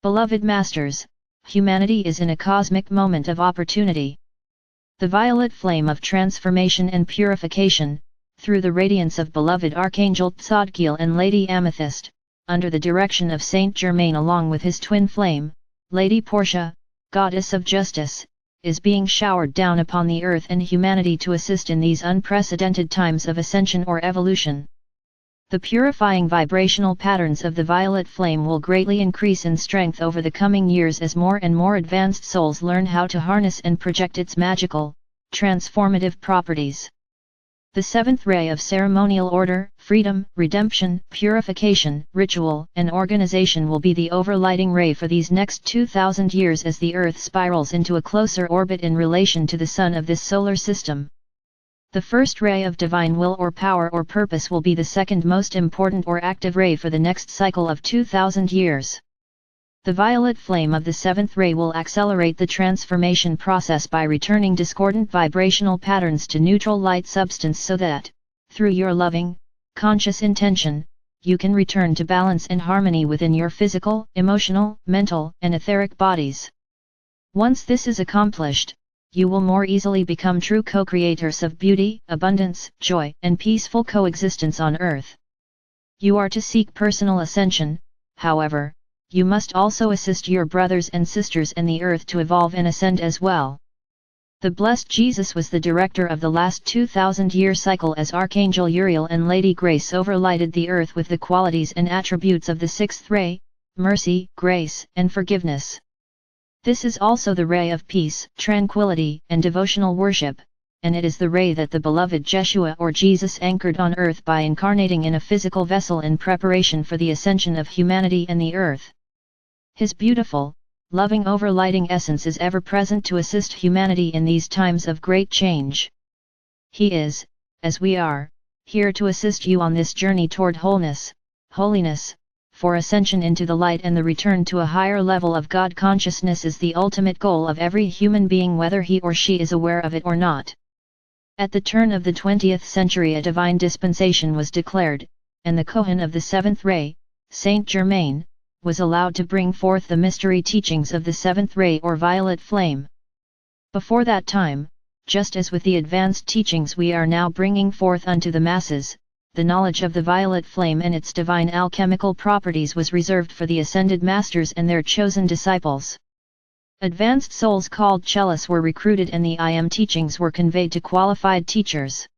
Beloved Masters, humanity is in a cosmic moment of opportunity. The violet flame of transformation and purification, through the radiance of beloved Archangel Tzadkiel and Lady Amethyst, under the direction of Saint Germain along with his twin flame, Lady Portia, Goddess of Justice, is being showered down upon the earth and humanity to assist in these unprecedented times of ascension or evolution. The purifying vibrational patterns of the violet flame will greatly increase in strength over the coming years as more and more advanced souls learn how to harness and project its magical, transformative properties. The seventh ray of ceremonial order, freedom, redemption, purification, ritual, and organization will be the overlighting ray for these next 2000 years as the Earth spirals into a closer orbit in relation to the Sun of this solar system. The first ray of divine will or power or purpose will be the second most important or active ray for the next cycle of 2000 years. The violet flame of the seventh ray will accelerate the transformation process by returning discordant vibrational patterns to neutral light substance so that, through your loving, conscious intention, you can return to balance and harmony within your physical, emotional, mental, and etheric bodies. Once this is accomplished, you will more easily become true co-creators of beauty, abundance, joy, and peaceful coexistence on earth. You are to seek personal ascension, however, you must also assist your brothers and sisters in the earth to evolve and ascend as well. The blessed Jesus was the director of the last 2000-year cycle as Archangel Uriel and Lady Grace overlighted the earth with the qualities and attributes of the sixth ray, mercy, grace, and forgiveness. This is also the ray of peace, tranquility, and devotional worship, and it is the ray that the beloved Jeshua or Jesus anchored on earth by incarnating in a physical vessel in preparation for the ascension of humanity and the earth. His beautiful, loving overlighting essence is ever present to assist humanity in these times of great change. He is, as we are, here to assist you on this journey toward wholeness, holiness, for ascension into the light, and the return to a higher level of God consciousness is the ultimate goal of every human being, whether he or she is aware of it or not. At the turn of the 20th century a divine dispensation was declared, and the Kohen of the seventh ray, Saint Germain, was allowed to bring forth the mystery teachings of the seventh ray or violet flame. Before that time, just as with the advanced teachings we are now bringing forth unto the masses, the knowledge of the violet flame and its divine alchemical properties was reserved for the ascended masters and their chosen disciples. Advanced souls called Chelas were recruited and the I Am teachings were conveyed to qualified teachers.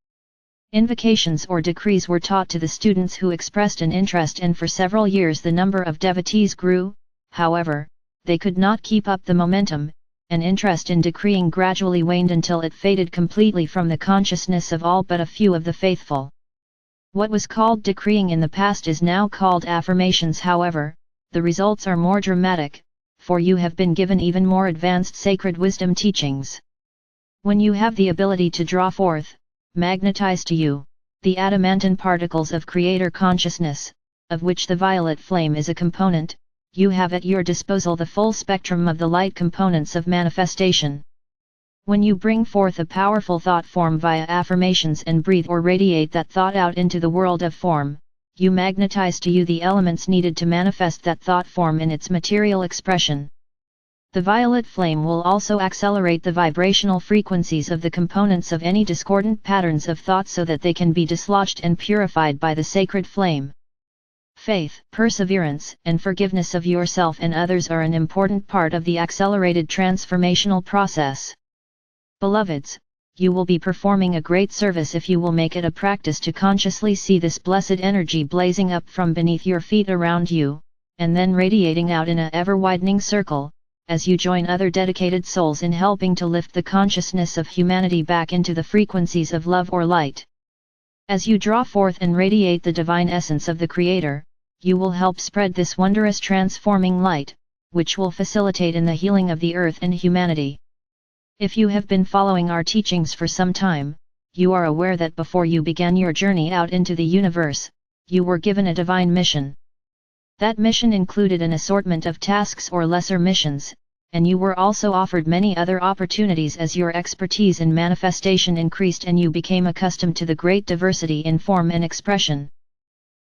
Invocations or decrees were taught to the students who expressed an interest, and for several years the number of devotees grew. However, they could not keep up the momentum, and interest in decreeing gradually waned until it faded completely from the consciousness of all but a few of the faithful. What was called decreeing in the past is now called affirmations. However, the results are more dramatic, for you have been given even more advanced sacred wisdom teachings. When you have the ability to draw forth, magnetize to you, the adamantine particles of creator consciousness, of which the violet flame is a component, you have at your disposal the full spectrum of the light components of manifestation. When you bring forth a powerful thought form via affirmations and breathe or radiate that thought out into the world of form, you magnetize to you the elements needed to manifest that thought form in its material expression. The violet flame will also accelerate the vibrational frequencies of the components of any discordant patterns of thought so that they can be dislodged and purified by the sacred flame. Faith, perseverance, and forgiveness of yourself and others are an important part of the accelerated transformational process. Beloveds, you will be performing a great service if you will make it a practice to consciously see this blessed energy blazing up from beneath your feet around you, and then radiating out in an ever-widening circle, as you join other dedicated souls in helping to lift the consciousness of humanity back into the frequencies of love or light. As you draw forth and radiate the divine essence of the Creator, you will help spread this wondrous transforming light, which will facilitate in the healing of the earth and humanity. If you have been following our teachings for some time, you are aware that before you began your journey out into the universe, you were given a divine mission. That mission included an assortment of tasks or lesser missions, and you were also offered many other opportunities as your expertise in manifestation increased and you became accustomed to the great diversity in form and expression.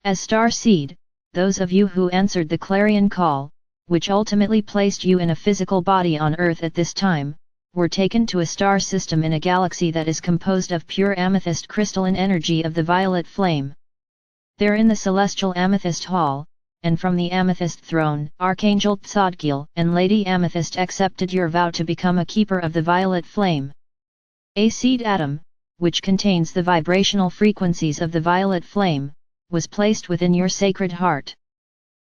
As star seed, those of you who answered the clarion call, which ultimately placed you in a physical body on Earth at this time, were taken to a star system in a galaxy that is composed of pure amethyst crystalline energy of the violet flame. There in the celestial amethyst hall, and from the amethyst throne, Archangel Tzadkiel and Lady Amethyst accepted your vow to become a keeper of the violet flame. A seed atom, which contains the vibrational frequencies of the violet flame, was placed within your sacred heart.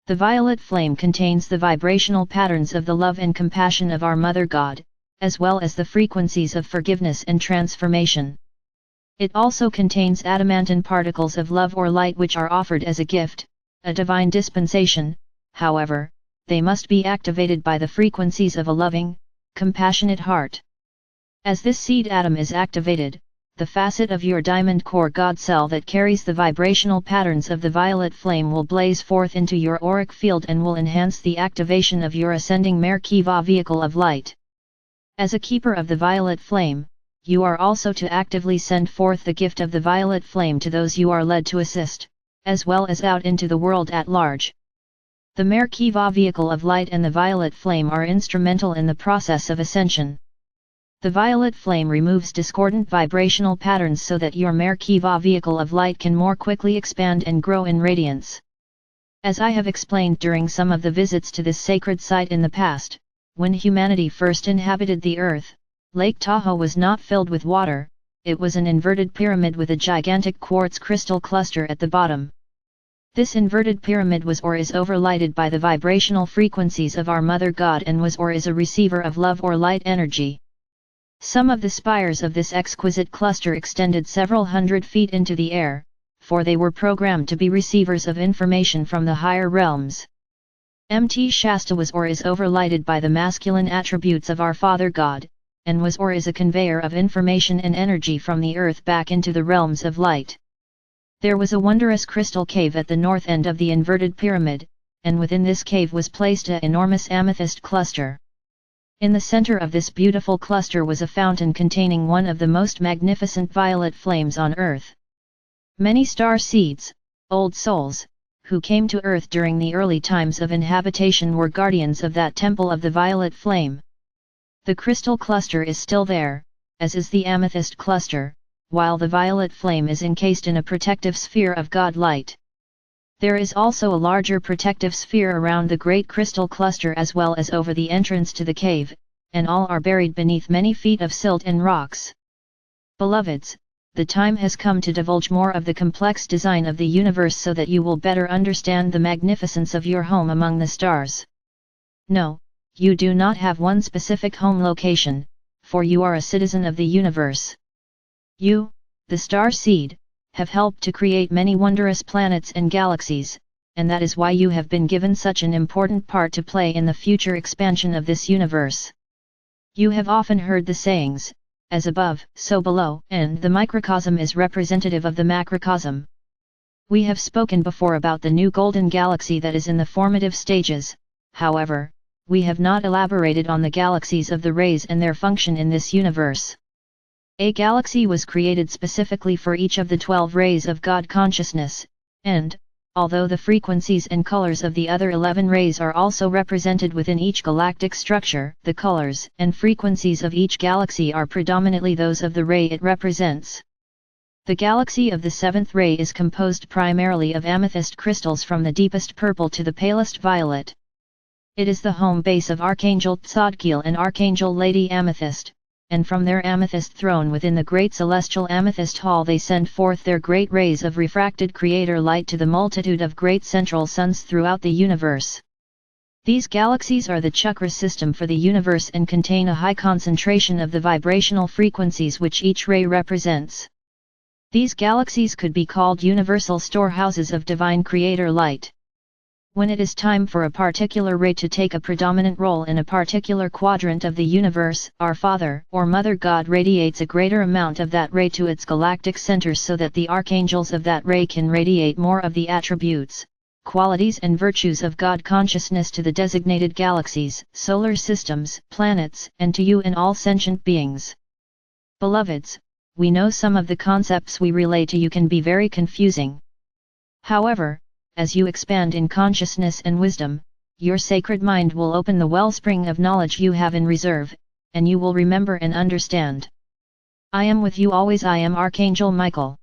The violet flame contains the vibrational patterns of the love and compassion of our Mother God, as well as the frequencies of forgiveness and transformation. It also contains adamantine particles of love or light which are offered as a gift, a divine dispensation. However, they must be activated by the frequencies of a loving, compassionate heart. As this seed atom is activated, the facet of your diamond core God cell that carries the vibrational patterns of the violet flame will blaze forth into your auric field and will enhance the activation of your ascending Merkava vehicle of light. As a keeper of the violet flame, you are also to actively send forth the gift of the violet flame to those you are led to assist, as well as out into the world at large. The Merkava vehicle of light and the violet flame are instrumental in the process of ascension. The violet flame removes discordant vibrational patterns so that your Merkava vehicle of light can more quickly expand and grow in radiance. As I have explained during some of the visits to this sacred site in the past, when humanity first inhabited the earth, Lake Tahoe was not filled with water, it was an inverted pyramid with a gigantic quartz crystal cluster at the bottom. This inverted pyramid was or is overlighted by the vibrational frequencies of our Mother God and was or is a receiver of love or light energy. Some of the spires of this exquisite cluster extended several hundred feet into the air, for they were programmed to be receivers of information from the higher realms. Mt. Shasta was or is overlighted by the masculine attributes of our Father God, and was or is a conveyor of information and energy from the earth back into the realms of light. There was a wondrous crystal cave at the north end of the inverted pyramid, and within this cave was placed an enormous amethyst cluster. In the center of this beautiful cluster was a fountain containing one of the most magnificent violet flames on earth. Many star seeds, old souls, who came to earth during the early times of inhabitation were guardians of that temple of the violet flame. The crystal cluster is still there, as is the amethyst cluster, while the violet flame is encased in a protective sphere of God light. There is also a larger protective sphere around the great crystal cluster as well as over the entrance to the cave, and all are buried beneath many feet of silt and rocks. Beloveds, the time has come to divulge more of the complex design of the universe so that you will better understand the magnificence of your home among the stars. No, you do not have one specific home location, for you are a citizen of the universe. You, the star seed, have helped to create many wondrous planets and galaxies, and that is why you have been given such an important part to play in the future expansion of this universe. You have often heard the sayings, as above, so below, and the microcosm is representative of the macrocosm. We have spoken before about the new golden galaxy that is in the formative stages, however, we have not elaborated on the galaxies of the rays and their function in this universe. A galaxy was created specifically for each of the 12 rays of God consciousness, and, although the frequencies and colors of the other 11 rays are also represented within each galactic structure, the colors and frequencies of each galaxy are predominantly those of the ray it represents. The galaxy of the 7th ray is composed primarily of amethyst crystals from the deepest purple to the palest violet. It is the home base of Archangel Tzadkiel and Archangel Lady Amethyst, and from their amethyst throne within the great celestial amethyst hall they send forth their great rays of refracted creator light to the multitude of great central suns throughout the universe. These galaxies are the chakra system for the universe and contain a high concentration of the vibrational frequencies which each ray represents. These galaxies could be called universal storehouses of divine creator light. When it is time for a particular ray to take a predominant role in a particular quadrant of the universe, our Father or Mother God radiates a greater amount of that ray to its galactic centers so that the archangels of that ray can radiate more of the attributes, qualities and virtues of God consciousness to the designated galaxies, solar systems, planets, and to you and all sentient beings. Beloveds, we know some of the concepts we relay to you can be very confusing. However, as you expand in consciousness and wisdom, your sacred mind will open the wellspring of knowledge you have in reserve, and you will remember and understand. I am with you always. I am Archangel Michael.